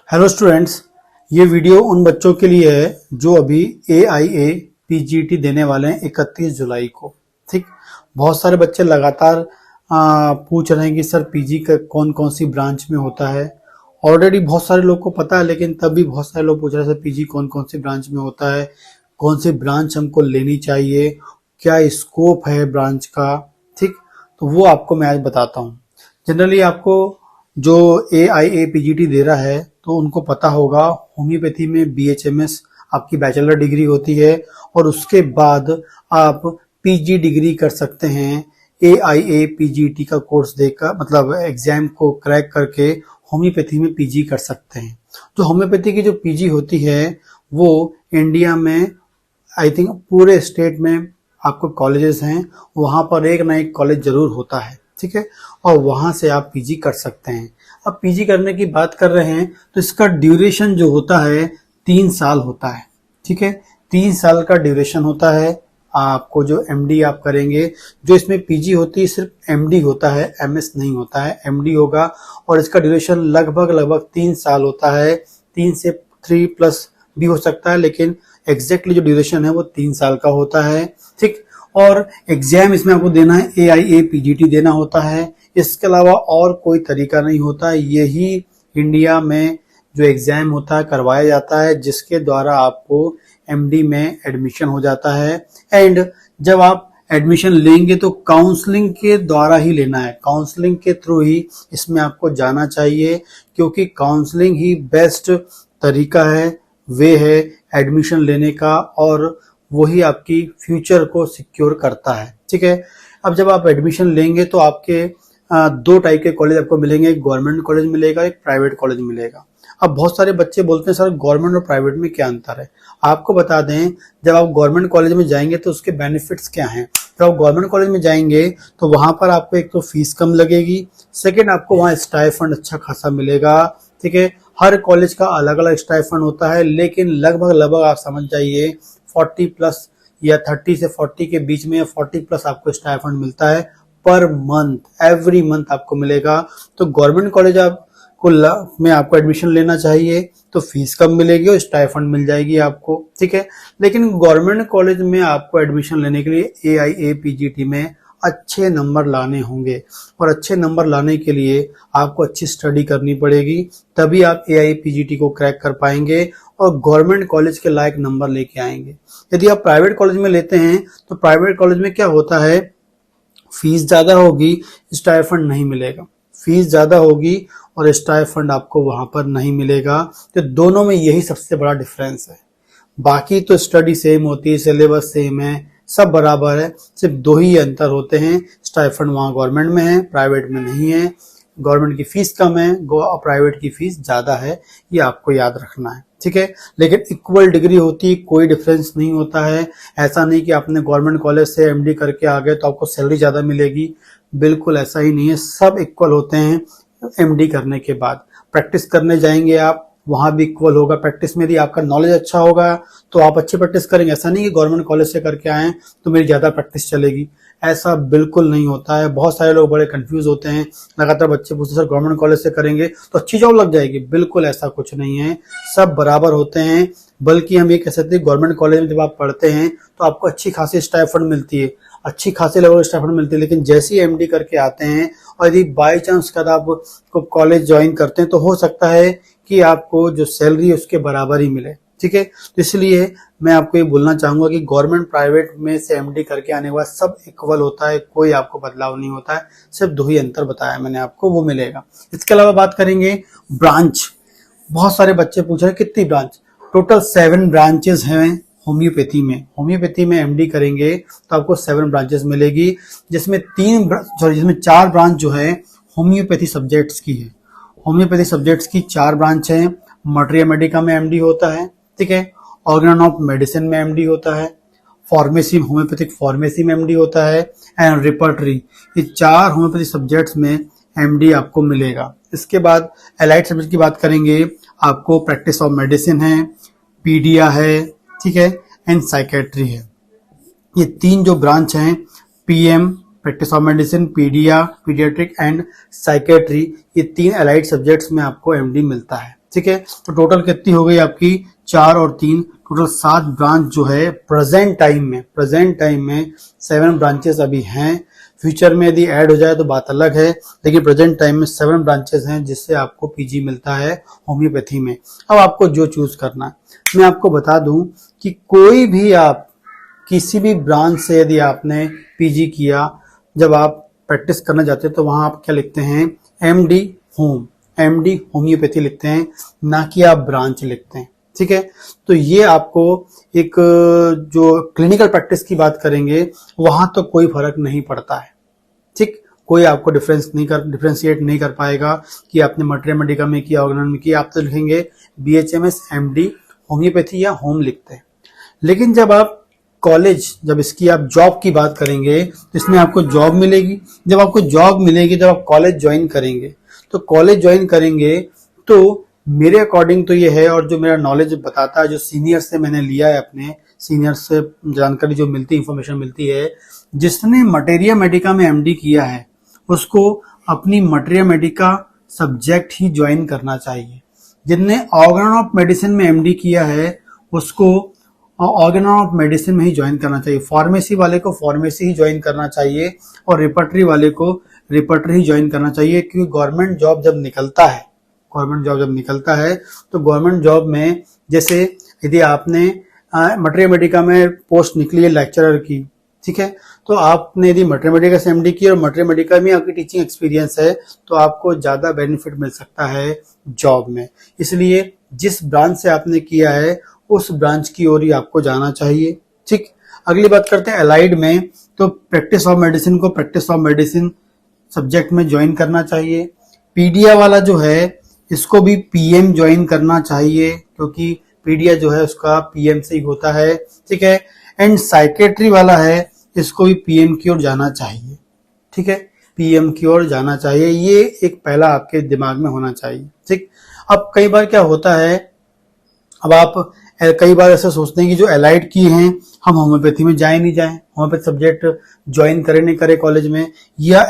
Hello students, ये video उन बच्चों के लिए है जो अभी AIA PGT देने वाले हैं 31 जुलाई को। ठीक, बहुत सारे बच्चे लगातार पूछ रहे हैं कि सर पीजी का कौन कौन सी ब्रांच में होता है। ऑलरेडी बहुत सारे लोग को पता है, लेकिन तब भी बहुत सारे लोग पूछ रहे हैं सर पीजी कौन कौन सी ब्रांच में होता है, कौन सी ब्रांच हमको लेनी चाहिए, क्या स्कोप है ब्रांच का। ठीक, तो वो आपको मैं आज बताता हूँ। जनरली आपको जो AIA PGT दे रहा है तो उनको पता होगा, होम्योपैथी में BHMS आपकी बैचलर डिग्री होती है और उसके बाद आप PG डिग्री कर सकते हैं। AIA PGT का कोर्स देकर, मतलब एग्जाम को क्रैक करके होम्योपैथी में PG कर सकते हैं। जो होम्योपैथी की जो PG होती है वो इंडिया में आई थिंक पूरे स्टेट में आपको कॉलेजेस हैं, वहां पर एक ना एक कॉलेज जरूर होता है। ठीक है, और वहां से आप पीजी कर सकते हैं। अब पीजी करने की बात कर रहे हैं तो इसका ड्यूरेशन जो होता है 3 साल होता है। ठीक है, 3 साल का ड्यूरेशन होता है। आपको जो MD आप करेंगे, जो इसमें पीजी होती है सिर्फ MD होता है, MS नहीं होता है, MD होगा और इसका ड्यूरेशन लगभग 3 साल होता है। 3 से 3+ भी हो सकता है, लेकिन एग्जैक्टली जो ड्यूरेशन है वो 3 साल का होता है। ठीक, और एग्जाम इसमें आपको देना है AIA PGT देना होता है। इसके अलावा और कोई तरीका नहीं होता है। यही इंडिया में जो एग्जाम होता है करवाया जाता है, जिसके द्वारा आपको MD में एडमिशन हो जाता है। एंड जब आप एडमिशन लेंगे तो काउंसलिंग के द्वारा ही लेना है, काउंसलिंग के थ्रू ही इसमें आपको जाना चाहिए, क्योंकि काउंसलिंग ही बेस्ट तरीका है, वे है एडमिशन लेने का, और वही आपकी फ्यूचर को सिक्योर करता है। ठीक है, अब जब आप एडमिशन लेंगे तो आपके 2 टाइप के कॉलेज आपको मिलेंगे, एक गवर्नमेंट कॉलेज मिलेगा, एक प्राइवेट कॉलेज मिलेगा। अब बहुत सारे बच्चे बोलते हैं सर गवर्नमेंट और प्राइवेट में क्या अंतर है। आपको बता दें, जब आप गवर्नमेंट कॉलेज में जाएंगे तो उसके बेनिफिट्स क्या हैं। जब आप गवर्नमेंट कॉलेज में जाएंगे तो वहां पर आपको एक तो फीस कम लगेगी, सेकेंड आपको वहाँ स्टाइफंड अच्छा खासा मिलेगा। ठीक है, हर कॉलेज का अलग अलग स्टाइफंड होता है, लेकिन लगभग आप समझ जाइए 40+ या 30 से 40 के बीच में, या 40+ आपको स्टाइफंड मिलता है पर मंथ, एवरी मंथ आपको मिलेगा। तो गवर्नमेंट कॉलेज में आपको एडमिशन लेना चाहिए तो फीस कम मिलेगी और स्टाइफंड मिल जाएगी आपको। ठीक है, लेकिन गवर्नमेंट कॉलेज में आपको एडमिशन लेने के लिए AIA PGT में अच्छे नंबर लाने होंगे, और अच्छे नंबर लाने के लिए आपको अच्छी स्टडी करनी पड़ेगी, तभी आप AIA PGT को क्रैक कर पाएंगे और गवर्नमेंट कॉलेज के लायक नंबर लेके आएंगे। यदि आप प्राइवेट कॉलेज में लेते हैं तो प्राइवेट कॉलेज में क्या होता है, फीस ज्यादा होगी, स्टाइफंड नहीं मिलेगा। फीस ज्यादा होगी और स्टाइफंड आपको वहां पर नहीं मिलेगा। तो दोनों में यही सबसे बड़ा डिफरेंस है। बाकी तो स्टडी सेम होती है, सिलेबस सेम है, सब बराबर है, सिर्फ 2 ही अंतर होते हैं। स्टाइफंड वहां गवर्नमेंट में है, प्राइवेट में नहीं है। गवर्नमेंट की फीस कम है और प्राइवेट की फीस ज्यादा है, ये आपको याद रखना है। ठीक है, लेकिन इक्वल डिग्री होती है, कोई डिफरेंस नहीं होता है। ऐसा नहीं कि आपने गवर्नमेंट कॉलेज से MD करके आ गए तो आपको सैलरी ज्यादा मिलेगी, बिल्कुल ऐसा ही नहीं है। सब इक्वल होते हैं। MD करने के बाद प्रैक्टिस करने जाएंगे आप, वहां भी इक्वल होगा। प्रैक्टिस में यदि आपका नॉलेज अच्छा होगा तो आप अच्छी प्रैक्टिस करेंगे। ऐसा नहीं कि गवर्नमेंट कॉलेज से करके आए तो मेरी ज्यादा प्रैक्टिस चलेगी, ऐसा बिल्कुल नहीं होता है। बहुत सारे लोग बड़े कंफ्यूज होते हैं, लगातार बच्चे पूछते हैं सर गवर्नमेंट कॉलेज से करेंगे तो अच्छी जॉब लग जाएगी। बिल्कुल ऐसा कुछ नहीं है, सब बराबर होते हैं। बल्कि हम ये कह सकते हैं गवर्नमेंट कॉलेज में जब आप पढ़ते हैं तो आपको अच्छी खासी स्टाइफंड मिलती है, अच्छी खासी लेवल स्टाइफंड मिलती है, लेकिन जैसे ही MD करके आते हैं और यदि बाई चांस कद आप कॉलेज ज्वाइन करते हैं तो हो सकता है कि आपको जो सैलरी है उसके बराबर ही मिले। ठीक है, तो इसलिए मैं आपको ये बोलना चाहूंगा कि गवर्नमेंट प्राइवेट में से MD करके आने के बाद सब इक्वल होता है, कोई आपको बदलाव नहीं होता है। सिर्फ 2 ही अंतर बताया मैंने आपको, वो मिलेगा। इसके अलावा बात करेंगे ब्रांच। बहुत सारे बच्चे पूछ रहे हैं कितनी ब्रांच। टोटल 7 ब्रांचेस हैं होम्योपैथी में। होम्योपैथी में MD करेंगे तो आपको 7 ब्रांचेस मिलेगी, जिसमें 4 ब्रांच जो है होम्योपैथी सब्जेक्ट्स की है। होम्योपैथी सब्जेक्ट्स की 4 ब्रांच है। मटेरिया मेडिका में MD होता है। ठीक है, ऑर्गन ऑफ मेडिसिन में MD होता है, फार्मेसी, होम्योपैथिक फार्मेसी में MD होता है, एंड रिपर्टरी। ये 4 होम्योपैथी सब्जेक्ट्स में MD आपको मिलेगा। इसके बाद एलाइड सब्जेक्ट की बात करेंगे, आपको प्रैक्टिस ऑफ मेडिसिन है, पीडिया है, ठीक है, एंड साइकेट्री है। ये 3 जो ब्रांच हैं, PM practice of medicine, paedia, paediatric and psychiatry, ये 3 एलाइड सब्जेक्ट्स में आपको MD मिलता है। ठीक है। तो टोटल कितनी हो गई आपकी 4 और 3, टोटल 7 ब्रांच जो है प्रेजेंट टाइम में 7 ब्रांचेस अभी हैं। फ्यूचर में यदि ऐड हो जाए तो बात अलग है, लेकिन प्रेजेंट टाइम में 7 ब्रांचेस हैं जिससे आपको पीजी मिलता है होम्योपैथी में। अब आपको जो चूज करना है, मैं आपको बता दूं कि कोई भी आप किसी भी ब्रांच से यदि आपने पीजी किया, जब आप प्रैक्टिस करना जाते हैं तो वहां आप क्या लिखते हैं, एमडी होम्योपैथी लिखते हैं, ना कि आप ब्रांच लिखते हैं। ठीक है। तो ये आपको एक जो क्लिनिकल प्रैक्टिस की बात करेंगे वहां तो कोई फर्क नहीं पड़ता है। ठीक, कोई आपको डिफ्रेंशिएट नहीं कर पाएगा कि आपने मटेरियल मेडिका में किया, ऑर्गेनल में किया। आप तो लिखेंगे बीएचएमएस एमडी होम्योपैथी या होम लिखते हैं। लेकिन जब आप कॉलेज, जब इसकी आप जॉब की बात करेंगे तो इसमें आपको जॉब मिलेगी। जब आपको जॉब मिलेगी, जब आप कॉलेज ज्वाइन करेंगे, तो कॉलेज ज्वाइन करेंगे तो मेरे अकॉर्डिंग तो ये है, और जो मेरा नॉलेज बताता है, जो सीनियर से मैंने लिया है, अपने सीनियर से जानकारी जो मिलती है, इंफॉर्मेशन मिलती है, जिसने मटेरिया मेडिका में एमडी किया है उसको अपनी मटेरिया मेडिका सब्जेक्ट ही ज्वाइन करना चाहिए। जिनने ऑर्गन ऑफ मेडिसिन में एमडी किया है उसको ऑर्गन ऑफ मेडिसिन में ही ज्वाइन करना चाहिए। फार्मेसी वाले को फार्मेसी ही ज्वाइन करना चाहिए और रिपर्टरी वाले को रिपर्टरी ही ज्वाइन करना चाहिए, क्योंकि गवर्नमेंट जॉब जब निकलता है तो गवर्नमेंट जॉब में, जैसे यदि आपने मटेरियल मेडिका में पोस्ट निकली है लेक्चरर की, ठीक है, तो आपने यदि मटेरियल मेडिका से एमडी की और मटेरियल मेडिका में आपकी टीचिंग एक्सपीरियंस है तो आपको ज्यादा बेनिफिट मिल सकता है जॉब में। इसलिए जिस ब्रांच से आपने किया है उस ब्रांच की ओर ही आपको जाना चाहिए। ठीक, अगली बात करते हैं एलाइड में। तो प्रैक्टिस ऑफ मेडिसिन को प्रैक्टिस ऑफ मेडिसिन सब्जेक्ट में ज्वाइन करना चाहिए। पीडिया वाला जो है इसको भी पीएम ज्वाइन करना चाहिए, क्योंकि पीडिया जो है उसका पीएम से ही होता है। ठीक है। एंड साइकेट्री वाला है, इसको भी पीएम की ओर जाना चाहिए। ठीक है, पीएम की ओर जाना चाहिए, ये एक पहला आपके दिमाग में होना चाहिए। ठीक, अब कई बार क्या होता है, अब आप कई बार ऐसा सोचते हैं कि जो एलाइड की हैं हम होम्योपैथी में जाए नहीं जाए, होम्योपैथी सब्जेक्ट ज्वाइन करे नहीं करे कॉलेज में, या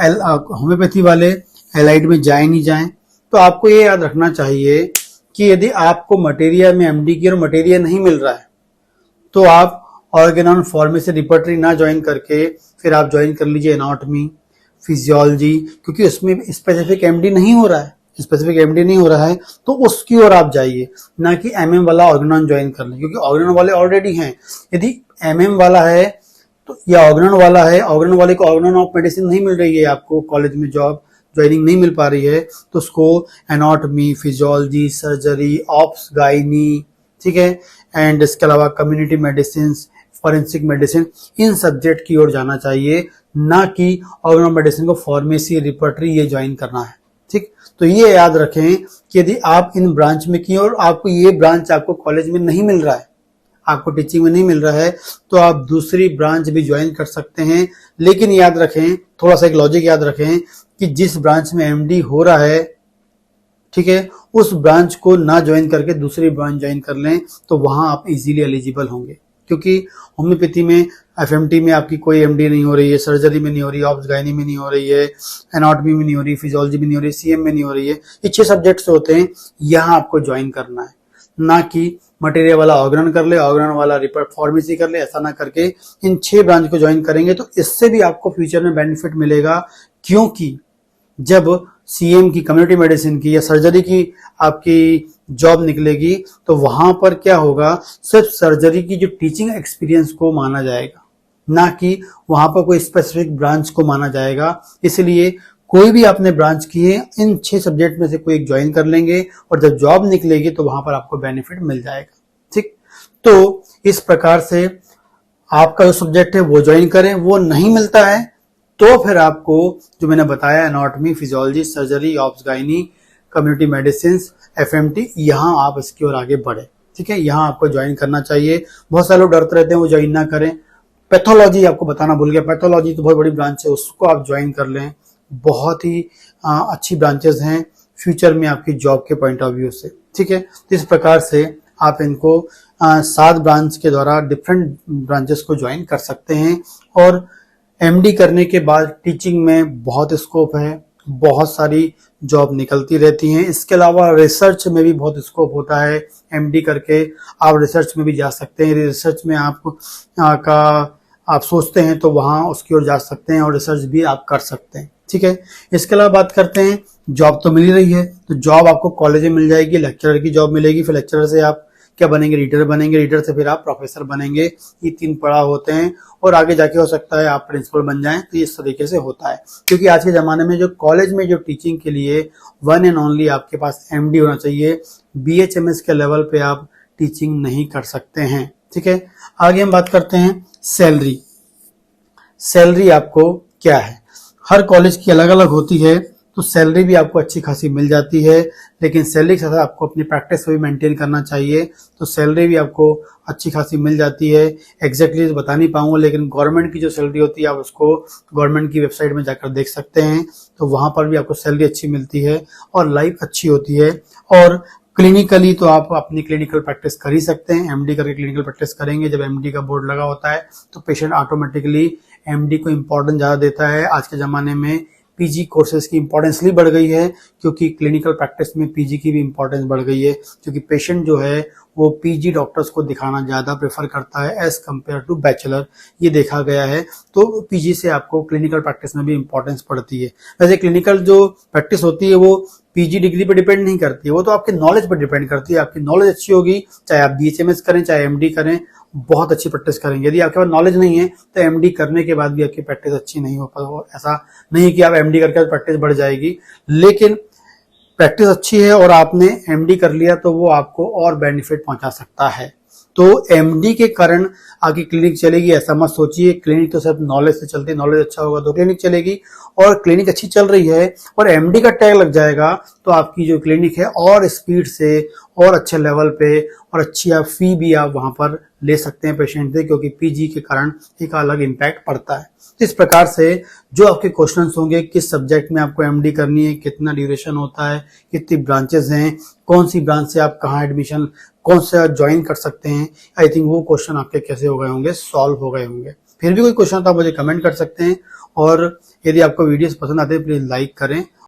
होम्योपैथी वाले एलाइड में जाए नहीं जाए। तो आपको ये याद रखना चाहिए कि यदि आपको मटेरिया में एमडी की और मटेरिया नहीं मिल रहा है तो आप ऑर्गेनॉन फार्मेसी रिपर्टरी ना ज्वाइन करके फिर आप ज्वाइन कर लीजिए एनाटॉमी, फिजियोलॉजी, क्योंकि उसमें स्पेसिफिक एमडी नहीं हो रहा है, तो उसकी ओर आप जाइए, ना कि एमएम वाला ऑर्गेनॉन ज्वाइन कर लें, क्योंकि ऑर्गेनॉन वाले ऑलरेडी हैं। यदि एमएम वाला है तो या ऑर्गेनॉन वाला है, ऑर्गेनॉन वाले को ऑर्गेनॉन ऑफ मेडिसिन नहीं मिल रही है, आपको कॉलेज में जॉब ज्वाइनिंग नहीं मिल पा रही है, तो उसको anatomy, physiology, surgery, ops gynae, ठीक है, एंड इसके अलावा कम्युनिटी मेडिसिन, फॉरेंसिक मेडिसिन, इन सब्जेक्ट की ओर जाना चाहिए, ना कि ऑर्गेनॉन मेडिसिन को फार्मेसी, रिपर्टरी ये ज्वाइन करना है। ठीक, तो ये याद रखें कि यदि आप इन ब्रांच में किए और आपको ये ब्रांच आपको कॉलेज में नहीं मिल रहा है, आपको टीचिंग में नहीं मिल रहा है, तो आप दूसरी ब्रांच भी ज्वाइन कर सकते हैं। लेकिन याद रखें, थोड़ा सा एक लॉजिक याद रखें कि जिस ब्रांच में एमडी हो रहा है, ठीक है, उस ब्रांच को ना ज्वाइन करके दूसरी ब्रांच ज्वाइन कर लें, तो वहां आप इजीली एलिजिबल होंगे। क्योंकि होम्योपैथी में, एफएमटी में आपकी कोई एमडी नहीं हो रही है, सर्जरी में नहीं हो रही है, ऑब्स गायनी में नहीं हो रही है, एनाटॉमी में नहीं हो रही, फिजियोलॉजी में नहीं हो रही, सीएम में नहीं हो रही है, ये 6 सब्जेक्ट्स होते हैं, यहाँ आपको ज्वाइन करना है, ना कि मटेरियल वाला ऑर्गेनॉन कर ले, ऑर्गेनॉन वाला रिपर्ट फार्मेसी कर ले। ऐसा ना करके इन 6 ब्रांच को ज्वाइन करेंगे तो इससे भी आपको फ्यूचर में बेनिफिट मिलेगा, क्योंकि जब सीएम की, कम्युनिटी मेडिसिन की या सर्जरी की आपकी जॉब निकलेगी तो वहां पर क्या होगा, सिर्फ सर्जरी की जो टीचिंग एक्सपीरियंस को माना जाएगा, ना कि वहां पर कोई स्पेसिफिक ब्रांच को माना जाएगा। इसलिए कोई भी आपने ब्रांच की है, इन 6 सब्जेक्ट में से कोई एक ज्वाइन कर लेंगे और जब जॉब निकलेगी तो वहां पर आपको बेनिफिट मिल जाएगा। ठीक, तो इस प्रकार से आपका जो सब्जेक्ट है वो ज्वाइन करें। वो नहीं मिलता है तो फिर आपको जो मैंने बताया, anatomy, physiology, surgery, obs gynae, community medicine, FMT, यहाँ आप इसकी ओर आगे बढ़े। ठीक है, यहाँ आपको ज्वाइन करना चाहिए। बहुत सारे लोग डरते रहते हैं वो ज्वाइन ना करें। पैथोलॉजी आपको बताना भूल गया, पैथोलॉजी तो बहुत बड़ी ब्रांच है, उसको आप ज्वाइन कर लें, बहुत ही अच्छी ब्रांचेस हैं फ्यूचर में आपकी जॉब के पॉइंट ऑफ व्यू से। ठीक है, इस प्रकार से आप इनको 7 ब्रांच के द्वारा डिफरेंट ब्रांचेस को ज्वाइन कर सकते हैं। और एमडी करने के बाद टीचिंग में बहुत स्कोप है, बहुत सारी जॉब निकलती रहती हैं। इसके अलावा रिसर्च में भी बहुत स्कोप होता है। एमडी करके आप रिसर्च में भी जा सकते हैं। रिसर्च में आप सोचते हैं तो वहाँ उसकी ओर जा सकते हैं और रिसर्च भी आप कर सकते हैं। ठीक है, इसके अलावा बात करते हैं, जॉब तो मिल ही रही है, तो जॉब आपको कॉलेज में मिल जाएगी, लेक्चरर की जॉब मिलेगी, फिर लेक्चरर से आप क्या बनेंगे, रीडर बनेंगे, रीडर से फिर आप प्रोफेसर बनेंगे। ये 3 पड़ाव होते हैं और आगे जाके हो सकता है आप प्रिंसिपल बन जाएं। तो इस तरीके से होता है, क्योंकि आज के जमाने में जो कॉलेज में जो टीचिंग के लिए वन एंड ओनली आपके पास एमडी होना चाहिए। बीएचएमएस के लेवल पे आप टीचिंग नहीं कर सकते हैं। ठीक है, आगे हम बात करते हैं सैलरी। सैलरी आपको क्या है, हर कॉलेज की अलग अलग होती है, तो सैलरी भी आपको अच्छी खासी मिल जाती है, लेकिन सैलरी के साथ आपको अपनी प्रैक्टिस भी मेंटेन करना चाहिए। तो सैलरी भी आपको अच्छी खासी मिल जाती है। एग्जैक्टली बता नहीं पाऊंगा, लेकिन गवर्नमेंट की जो सैलरी होती है आप उसको गवर्नमेंट की वेबसाइट में जाकर देख सकते हैं, तो वहां पर भी आपको सैलरी अच्छी मिलती है और लाइफ अच्छी होती है। और क्लिनिकली तो आप अपनी क्लिनिकल प्रैक्टिस कर ही सकते हैं। एमडी करके क्लिनिकल प्रैक्टिस करेंगे, जब एमडी का बोर्ड लगा होता है तो पेशेंट ऑटोमेटिकली एमडी को इम्पोर्टेंस ज्यादा देता है। आज के जमाने में पीजी कोर्सेज की इंपॉर्टेंस भी बढ़ गई है, क्योंकि क्लिनिकल प्रैक्टिस में पीजी की भी इंपॉर्टेंस बढ़ गई है, क्योंकि पेशेंट जो है वो पीजी डॉक्टर्स को दिखाना ज्यादा प्रेफर करता है एज कंपेयर टू बैचलर, ये देखा गया है। तो पीजी से आपको क्लिनिकल प्रैक्टिस में भी इंपॉर्टेंस पड़ती है। वैसे क्लिनिकल जो प्रैक्टिस होती है वो पीजी डिग्री पर डिपेंड नहीं करती है, वो तो आपके नॉलेज पर डिपेंड करती है। आपकी नॉलेज अच्छी होगी, चाहे आप बीएचएमएस करें चाहे एमडी करें, बहुत अच्छी प्रैक्टिस करेंगे। यदि आपके पास नॉलेज नहीं है तो एमडी करने के बाद भी आपकी प्रैक्टिस अच्छी नहीं हो पाएगी। ऐसा नहीं कि आप एमडी करके प्रैक्टिस बढ़ जाएगी, लेकिन प्रैक्टिस अच्छी है और आपने एमडी कर लिया तो वो आपको और बेनिफिट पहुंचा सकता है। तो एमडी के कारण आगे क्लिनिक चलेगी ऐसा मत सोचिए। क्लिनिक तो सिर्फ नॉलेज से चलती है, नॉलेज अच्छा होगा तो क्लिनिक चलेगी, और क्लिनिक अच्छी चल रही है और एमडी का टैग लग जाएगा तो आपकी जो क्लिनिक है और स्पीड से और अच्छे लेवल पे और अच्छी आप फी भी आप वहां पर ले सकते हैं पेशेंट से, क्योंकि पीजी के कारण एक अलग इम्पैक्ट पड़ता है। इस प्रकार से जो आपके क्वेश्चंस होंगे, किस सब्जेक्ट में आपको एमडी करनी है, कितना ड्यूरेशन होता है, कितनी ब्रांचेस हैं, कौन सी ब्रांच से आप कहाँ एडमिशन कौन सा ज्वाइन कर सकते हैं, आई थिंक वो क्वेश्चन आपके कैसे हो गए होंगे, सॉल्व हो गए होंगे। फिर भी कोई क्वेश्चन तो आप मुझे कमेंट कर सकते हैं, और यदि आपको वीडियोस पसंद आते हैं प्लीज लाइक करें।